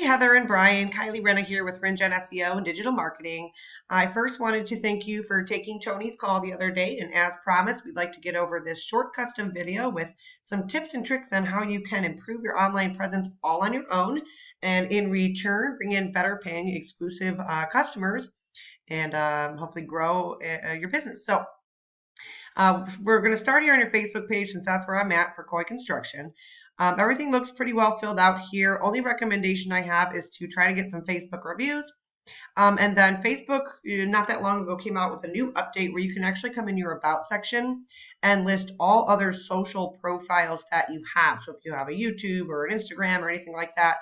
Heather and Brian. Kylie Renna here with RenGen SEO and Digital Marketing. I first wanted to thank you for taking Tony's call the other day. And as promised, we'd like to get over this short custom video with some tips and tricks on how you can improve your online presence all on your own. And in return, bring in better paying exclusive customers and hopefully grow your business. So we're going to start here on your Facebook page since that's where I'm at for Koi Construction. Everything looks pretty well filled out here. Only recommendation I have is to try to get some Facebook reviews. And then Facebook, not that long ago, came out with a new update where you can actually come in your About section and list all other social profiles that you have. So if you have a YouTube or an Instagram or anything like that,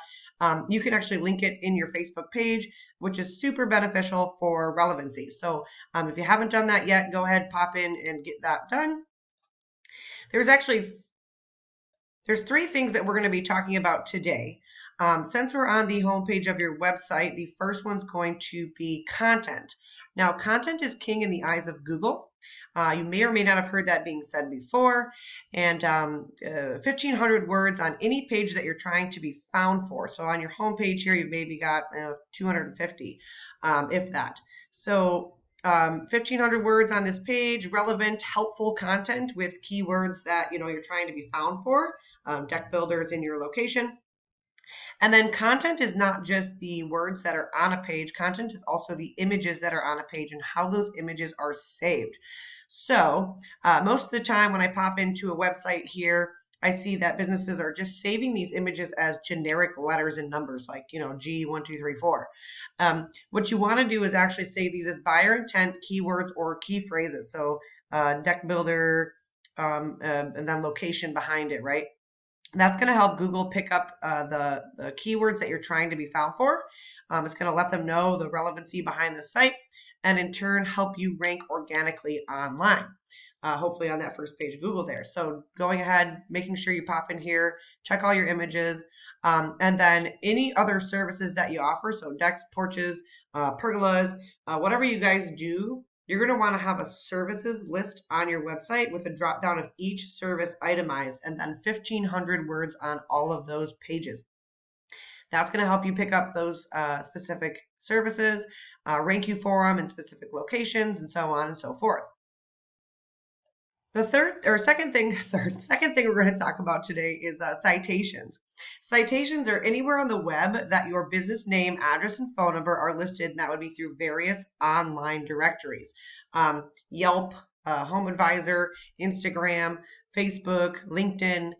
you can actually link it in your Facebook page, which is super beneficial for relevancy. So if you haven't done that yet, go ahead, pop in and get that done. There's three things that we're going to be talking about today. Since we're on the homepage of your website, the first one's going to be content. Now, content is king in the eyes of Google. You may or may not have heard that being said before. And 1,500 words on any page that you're trying to be found for. So on your homepage here, you've maybe got 250, if that. So 1,500 words on this page, relevant, helpful content with keywords that you're trying to be found for, deck builders in your location. And then content is not just the words that are on a page. Content is also the images that are on a page and how those images are saved. So most of the time when I pop into a website here, I see that businesses are just saving these images as generic letters and numbers like, G1234. What you want to do is actually save these as buyer intent keywords or key phrases. So deck builder and then location behind it, right? That's going to help Google pick up the keywords that you're trying to be found for. It's going to let them know the relevancy behind the site and in turn help you rank organically online. Hopefully on that first page of Google there. So going ahead, making sure you pop in here, check all your images, and then any other services that you offer. So decks, porches, pergolas, whatever you guys do, you're going to want to have a services list on your website with a drop down of each service itemized and then 1,500 words on all of those pages. That's going to help you pick up those specific services, rank you for them in specific locations, and so on and so forth. The second thing we're going to talk about today is citations. Citations are anywhere on the web that your business name, address, and phone number are listed, and that would be through various online directories. Yelp, Home Advisor, Instagram, Facebook, LinkedIn,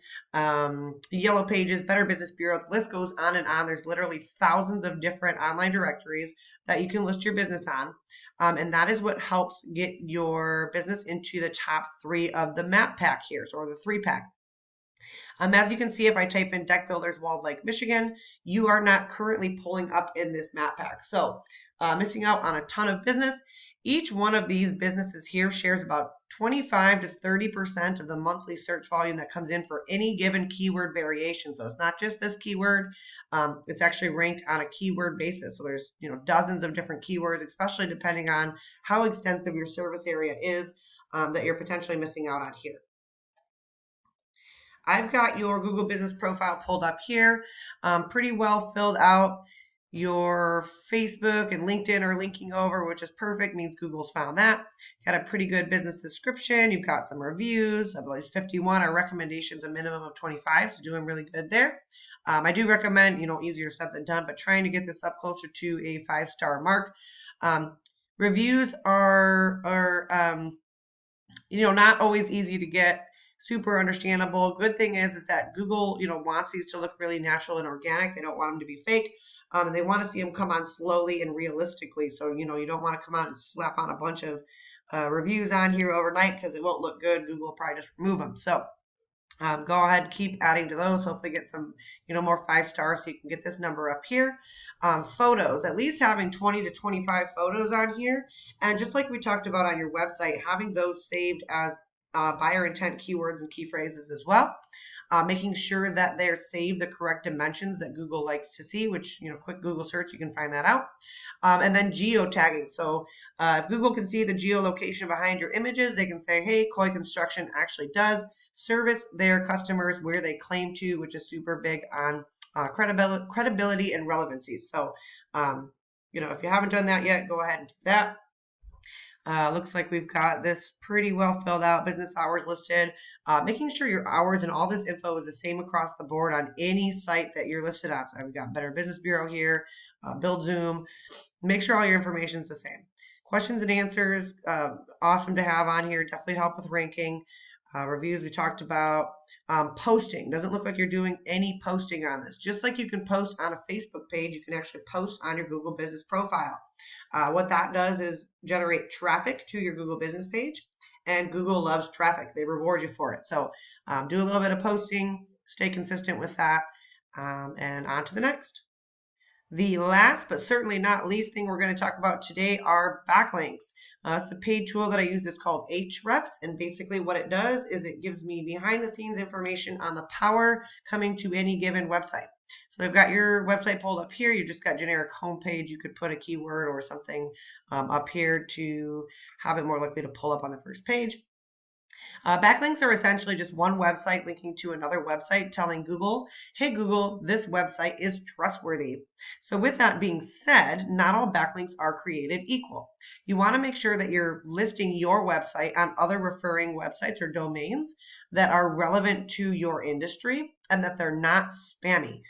Yellow Pages, Better Business Bureau. The list goes on and on. There's literally thousands of different online directories that you can list your business on. And that is what helps get your business into the top 3 of the map pack here, or the 3-pack. As you can see, if I type in Deck Builders Walled Lake, Michigan, you are not currently pulling up in this map pack. So missing out on a ton of business. Each one of these businesses here shares about 25 to 30% of the monthly search volume that comes in for any given keyword variation. So it's not just this keyword. It's actually ranked on a keyword basis. So there's dozens of different keywords, especially depending on how extensive your service area is that you're potentially missing out on here. I've got your Google Business Profile pulled up here, pretty well filled out. Your Facebook and LinkedIn are linking over, which is perfect, means Google's found that. Got a pretty good business description. You've got some reviews. I believe 51. Our recommendations a minimum of 25, so doing really good there. I do recommend, easier said than done, but trying to get this up closer to a 5-star mark. Reviews are not always easy to get. Super understandable. Good thing is that Google, wants these to look really natural and organic. They don't want them to be fake. And they want to see them come on slowly and realistically. So, you don't want to come out and slap on a bunch of reviews on here overnight because it won't look good. Google will probably just remove them. So go ahead, keep adding to those. Hopefully get some, more 5 stars so you can get this number up here. Photos, at least having 20 to 25 photos on here. And just like we talked about on your website, having those saved as buyer intent keywords and key phrases as well. Making sure that they're saved the correct dimensions that Google likes to see, which, quick Google search, you can find that out. And then geotagging. So if Google can see the geolocation behind your images, they can say, hey, Koi Construction actually does service their customers where they claim to, which is super big on credibility and relevancy. So, if you haven't done that yet, go ahead and do that. Looks like we've got this pretty well filled out, business hours listed, making sure your hours and all this info is the same across the board on any site that you're listed on. So we've got Better Business Bureau here, Build Zoom. Make sure all your information is the same. Questions and answers, awesome to have on here. Definitely help with ranking. Reviews we talked about. Posting doesn't look like you're doing any posting on this. Just like you can post on a Facebook page, you can actually post on your Google Business profile. What that does is generate traffic to your Google Business page, and Google loves traffic. They reward you for it. So do a little bit of posting, stay consistent with that, and on to the next. The last but certainly not least thing we're going to talk about today are backlinks. It's a paid tool that I use. It's called Ahrefs, and basically what it does is it gives me behind the scenes information on the power coming to any given website. So I've got your website pulled up here. You just got generic homepage. You could put a keyword or something up here to have it more likely to pull up on the first page. Backlinks are essentially just one website linking to another website telling Google, hey, Google, this website is trustworthy. So with that being said, not all backlinks are created equal. You want to make sure that you're listing your website on other referring websites or domains that are relevant to your industry and that they're not spammy.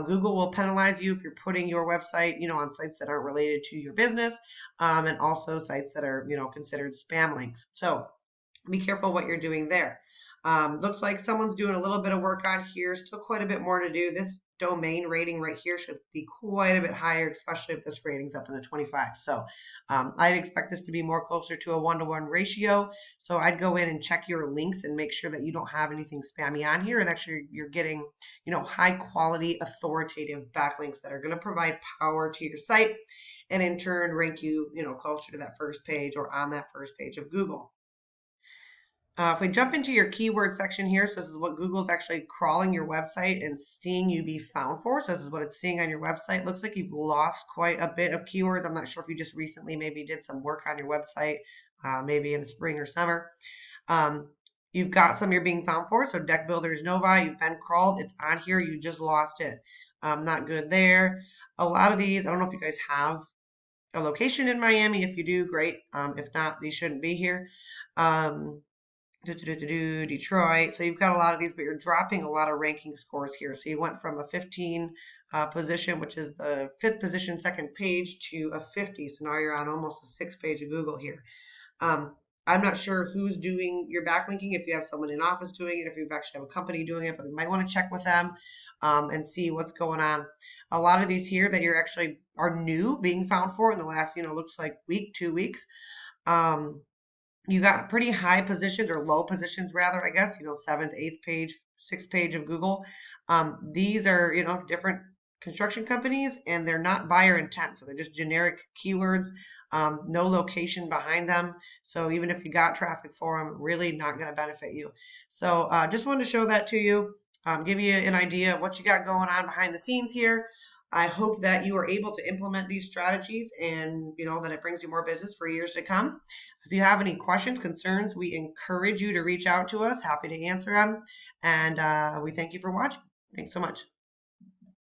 Google will penalize you if you're putting your website, on sites that aren't related to your business, and also sites that are, considered spam links. So be careful what you're doing there. Looks like someone's doing a little bit of work on here. Still quite a bit more to do. This domain rating right here should be quite a bit higher, especially if this rating's up in the 25. So I'd expect this to be more closer to a 1-to-1 ratio. So I'd go in and check your links and make sure that you don't have anything spammy on here, and actually you're getting, high quality, authoritative backlinks that are going to provide power to your site, and in turn rank you, closer to that first page or on that first page of Google. If we jump into your keyword section here, so this is what Google's actually crawling your website and seeing you be found for. So this is what it's seeing on your website. Looks like you've lost quite a bit of keywords. I'm not sure if you just recently maybe did some work on your website, maybe in the spring or summer. You've got some you're being found for. So Deck Builders Novi, you've been crawled. It's on here. You just lost it. Not good there. A lot of these, I don't know if you guys have a location in Miami. If you do, great. If not, these shouldn't be here. Detroit. So you've got a lot of these, but you're dropping a lot of ranking scores here. So you went from a 15 position, which is the 5th position, second page, to a 50. So now you're on almost a 6th page of Google here. I'm not sure who's doing your backlinking, if you have someone in office doing it, if you actually have a company doing it, but you might want to check with them and see what's going on. A lot of these here that you're actually are new being found for in the last, looks like week, 2 weeks. You got pretty high positions, or low positions rather, I guess, 7th, 8th page, 6th page of Google. These are, different construction companies, and they're not buyer intent. So they're just generic keywords, no location behind them. So even if you got traffic for them, really not going to benefit you. So just wanted to show that to you, give you an idea of what you got going on behind the scenes here. I hope that you are able to implement these strategies, and that it brings you more business for years to come. If you have any questions, concerns, we encourage you to reach out to us. Happy to answer them. And we thank you for watching. Thanks so much.